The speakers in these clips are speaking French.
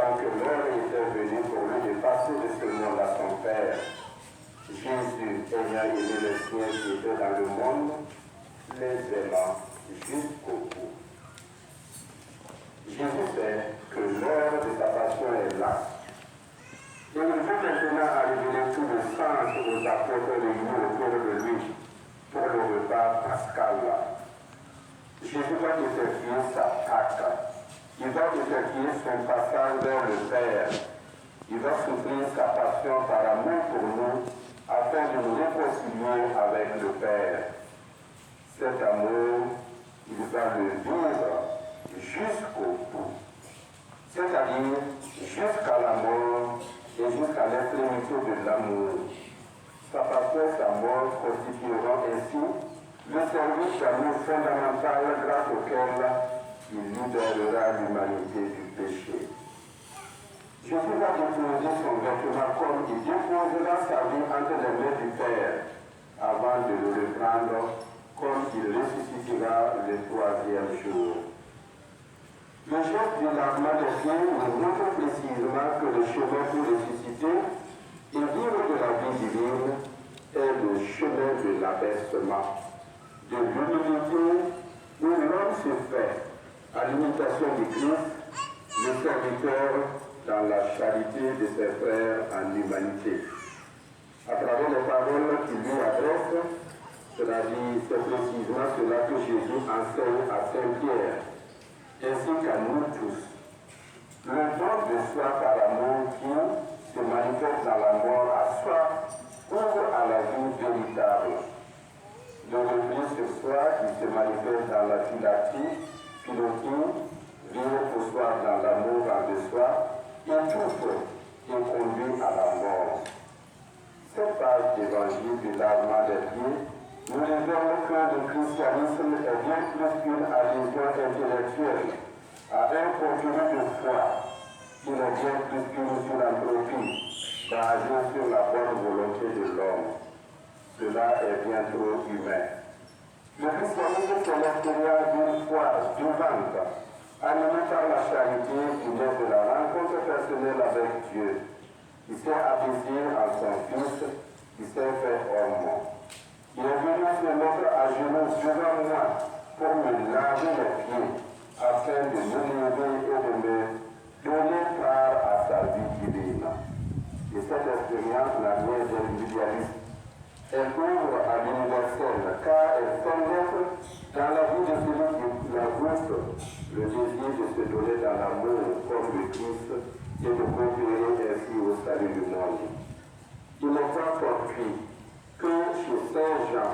sachant que l'heure était venue pour lui de passer de ce monde à son Père, Jésus, ayant aimé les siens qui étaient dans le monde, les aimant jusqu'au bout. Jésus sait que l'heure de sa passion est là. Et il veut maintenant révéler tout le sens aux apôtres réunis autour de lui pour le repas pascal. Jésus va effectuer sa Pâque. Il va effectuer son passage vers le Père. Il va souffrir sa passion par amour pour nous afin de nous réconcilier avec le Père. Cet amour, il va le vivre jusqu'au bout, c'est-à-dire jusqu'à la mort et jusqu'à l'extrémité de l'amour. Sa passion et sa mort constitueront ainsi le service d'amour fondamental grâce auquel il libérera l'humanité du péché. Jésus va déposer son vêtement comme il déposera sa vie entre les mains du Père avant de le reprendre comme il ressuscitera le troisième jour. Le geste de lavement des pieds nous montre précisément que le chemin pour ressusciter et vivre de la vie divine est le chemin de l'abaissement, de l'humilité où l'homme se fait, à l'imitation du Christ, le serviteur dans la charité de ses frères en humanité. À travers les paroles qu'il lui adresse, cela dit, c'est précisément cela que Jésus enseigne à Saint-Pierre, ainsi qu'à nous tous. Le don de soi par amour qui se manifeste dans la mort à soi ouvre à la vie véritable. Le repli sur soi qui se manifeste dans la philatie, vivre pour soi dans l'amour en de soi, étouffe et conduit à la mort. Cette page d'évangile du lavement des pieds nous révèle que le christianisme est bien plus qu'une adhésion intellectuelle à un contenu de foi. Il est bien plus qu'une philanthropie basée sur la bonne volonté de l'homme. Cela est bien trop humain. Le christianisme, c'est l'expérience d'une foi vivante, animée par la charité qui naît de la rencontre personnelle avec Dieu, qui s'est abaissé en son Fils, qui s'est fait homme. Il est venu se mettre à genoux devant moi pour me laver les pieds, afin de m'élever et de me donner part à sa vie divine. Et cette expérience n'a rien d'individualiste. Elle ouvre à l'universel, car elle pénètre dans la vie de celui qui la goûte, le désir de se donner dans l'amour comme le Christ et de coopérer ainsi au salut du monde. Il n'est pas fortuit que chez Saint Jean,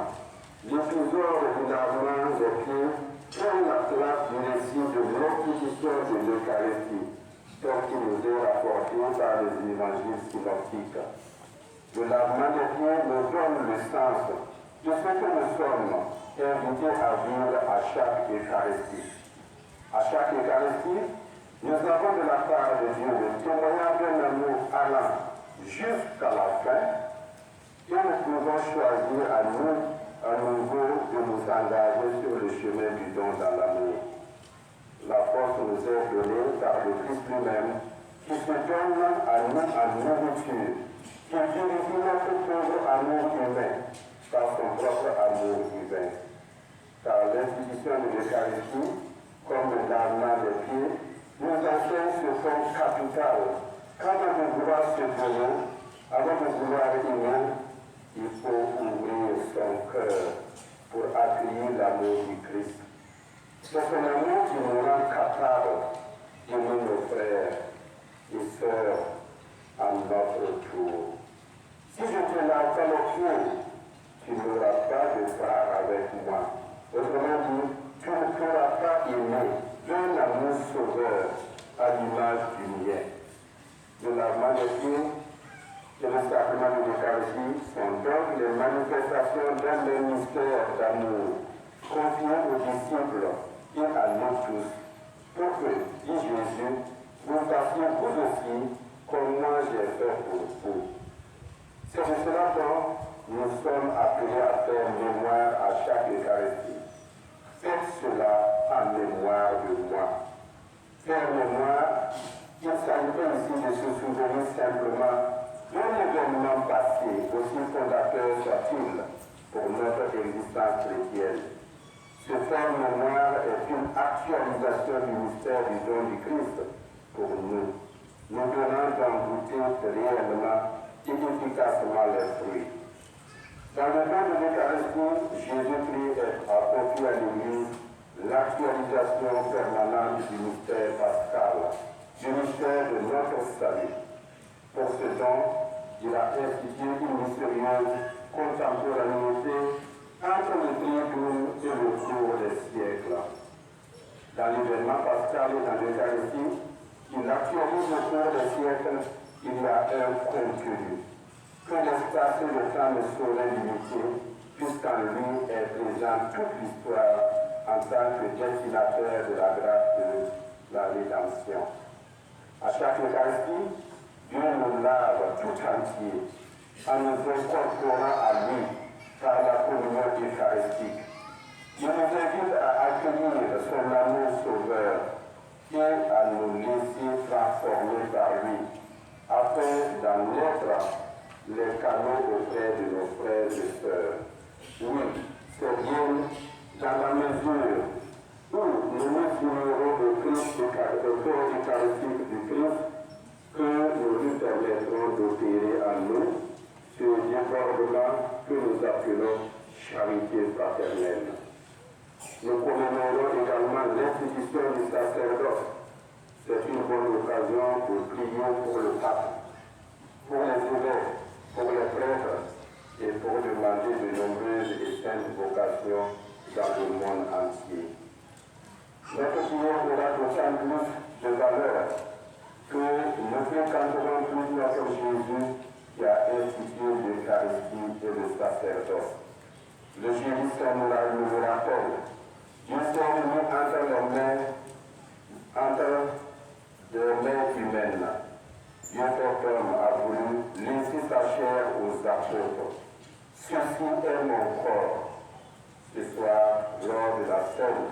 l'épisode du lavement des pieds prend la place du récit de l'institution de l'Eucharistie, tel qu'il nous est rapporté par les évangiles synoptiques. Le lavement des pieds nous donne le sens de ce que nous sommes invités à vivre à chaque Eucharistie. À chaque Eucharistie, nous avons de la part de Dieu le témoignage d'un amour allant jusqu'à la fin, et nous pouvons choisir à nouveau de nous engager sur le chemin du don dans l'amour. La force nous est donnée par le Christ lui-même, qui se donne à nous en nourriture, qui vérifie notre pauvre amour humain par son propre amour divin. Car l'institution de l'Eucharistie, comme le lavement des pieds, nous enseigne ce point capital. Avant de vouloir se donner, avant de vouloir aimer, il faut ouvrir son cœur pour accueillir l'amour du Christ. C'est son amour qui nous rend capables d'aimer nos frères et sœurs à notre tour. Si je te lave pas les pieds, tu n'auras pas de part avec moi. Autrement dit, tu ne pourras pas aimer d'un amour sauveur à l'image du mien. Le lavement des pieds et le sacrement de l'Eucharistie sont donc les manifestations d'un même mystère d'amour confié aux disciples et à nous tous, pour que, dit Jésus, vous fassiez vous aussi comme moi j'ai fait pour vous. C'est de cela dont nous sommes appelés à faire mémoire à chaque Eucharistie. Faites cela en mémoire de moi. Faire mémoire, il s'agit fondateur soit-il pour notre existence chrétienne. Ce faire mémoire est une actualisation du mystère du don du Christ pour nous, nous donnant d'en goûter réellement et efficacement les fruits. Dans le don de l'Eucharistie, Jésus-Christ a confié à l'Église l'actualisation permanente du mystère pascal, du mystère de notre salut. Pour ce don, il a institué une mystérieuse contemporanéité entre le triomphe et le cours des siècles. Dans l'événement pascal et dans l'Eucharistie, il actualise le cours des siècles, il y a un contenu que l'espace et le temps ne sauraient limiter, puisqu'en lui est présente toute l'histoire en tant que destinateur de la grâce de la rédemption. À chaque Eucharistie, Dieu nous lave tout entier en nous incorporant à lui par la communion eucharistique. Il nous invite à accueillir son amour sauveur et à nous laisser transformer par lui, afin d'en être les canaux auprès de nos frères et sœurs. Oui, c'est bien dans la mesure où nous nous ignorons le Christ, le corps eucharistique du Christ, que nous lui permettrons d'opérer en nous ce débordement que nous appelons charité fraternelle. Nous commémorons également l'institution du sacerdoce. C'est une bonne occasion de prier pour le pape, pour les évêques, pour les prêtres et pour demander de nombreuses et saintes vocations dans le monde entier. Notre prière aura d'autant plus de valeur que nous fréquenterons plus notre Jésus qui a institué l'Eucharistie et le sacerdoce. Le Jésus nous le rappelle. Dieu s'est mis entre des mains humaines. Dieu fait homme a voulu laisser sa chair aux apôtres. Ceci est mon corps. Ce soir, lors de la scène,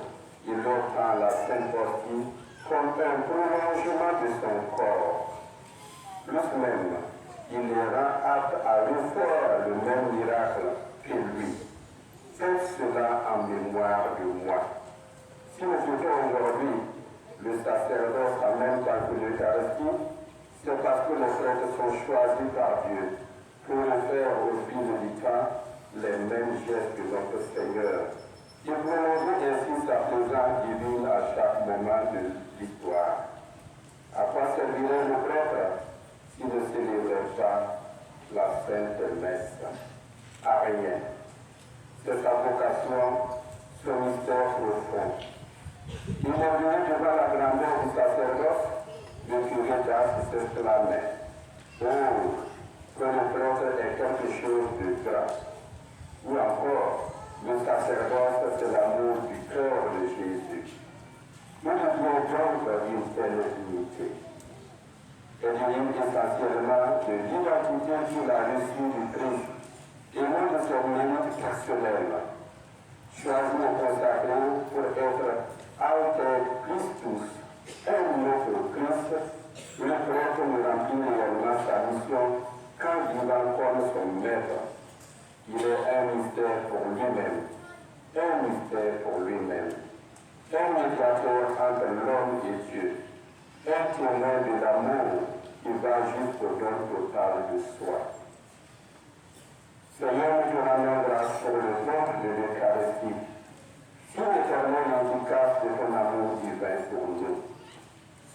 il leur prend la Sainte Hostie comme un prolongement de son corps. Plus même, il les rend aptes à refaire le même miracle que lui. Faites cela en mémoire de moi. Si nous faisons aujourd'hui le sacerdoce en même temps que l'Eucharistie, c'est parce que les prêtres sont choisis par Dieu pour faire au fil du temps les mêmes gestes que notre Seigneur et prolonger ainsi sa présence divine à chaque moment de l'histoire. À quoi servirait le prêtre s'il ne célébrait pas la Sainte Messe? À rien. C'est sa vocation, son mystère profond. Il est venu devant la grandeur du sacerdoce. Le curé d'Ars s'exclamait: oh, que le prêtre est quelque chose de grand. Ou encore, le sacerdoce, c'est l'amour du cœur de Jésus. Nous devons donc d'une telle unité. Elle dérive essentiellement de l'identité qu'il a reçue du Christ et non de son mérite personnel. Choisi et consacré pour être alter Christus, un autre Christ, le prêtre ne remplit réellement sa mission quand vivant comme son maître. Il est un mystère pour lui-même, un mystère pour lui-même, un médiateur entre l'homme et Dieu, un témoin de l'amour qui va jusqu'au don total de soi. Seigneur, nous te rendons grâce pour le don de l'Eucharistie, si l'éternel efficace de ton amour divin pour nous.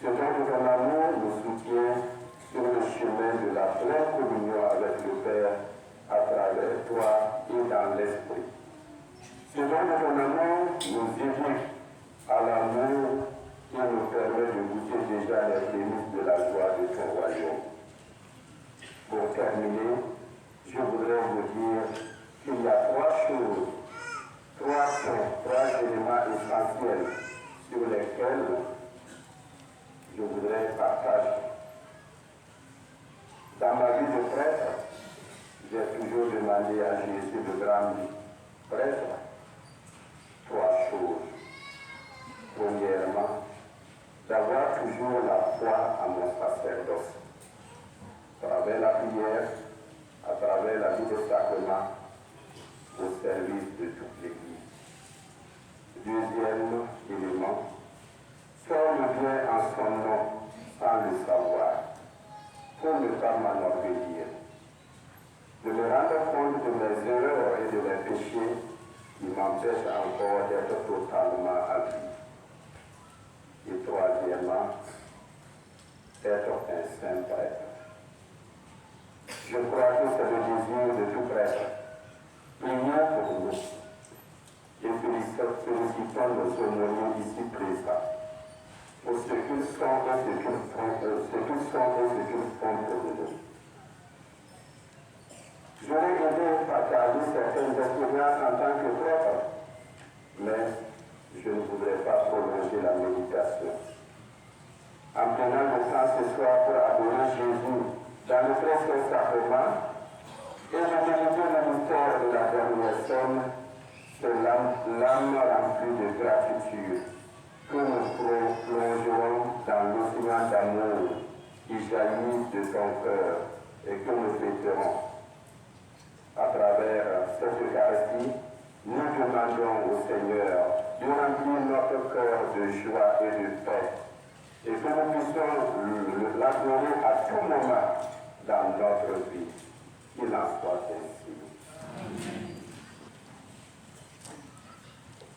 Ce don de ton amour nous soutient sur le chemin de la pleine communion avec le Père à travers toi et dans l'Esprit. Ce don de ton amour nous éduque à l'amour et nous permet de goûter déjà les prémices de la joie de ton royaume. Pour terminer, je voudrais vous dire qu'il y a trois choses, trois points, trois éléments essentiels sur lesquels je voudrais partager. Dans ma vie de prêtre, j'ai toujours demandé à Jésus de grand prêtre trois choses. Premièrement, d'avoir toujours la foi à mon sacerdoce. À travers la prière, à travers la vie des sacrements au service de toute l'Église. Deuxième élément, faire le bien en son nom sans le savoir, pour ne pas m'enorgueillir, de me rendre compte de mes erreurs et de mes péchés qui m'empêchent encore d'être totalement habillé. Et troisièmement, être un saint prêtre. Je crois que c'est le désir de tout prêtre. Prions pour nous et félicitons nos aumôniers ici présents pour ce qu'ils sont et ce qu'ils font pour nous. J'aurais aimé partager certaines expériences en tant que prêtre, mais je ne voudrais pas prolonger la méditation. En prenant le temps ce soir pour adorer Jésus dans le presque sacrement et de méditer le mystère de la dernière scène, c'est l'âme remplie de gratitude que nous plongerons dans l'océan d'amour qui jaillit de ton cœur et que nous fêterons. À travers cette Eucharistie, nous demandons au Seigneur de remplir notre cœur de joie et de paix et que nous puissions l'adorer à tout moment dans notre vie. Qu'il en soit ainsi.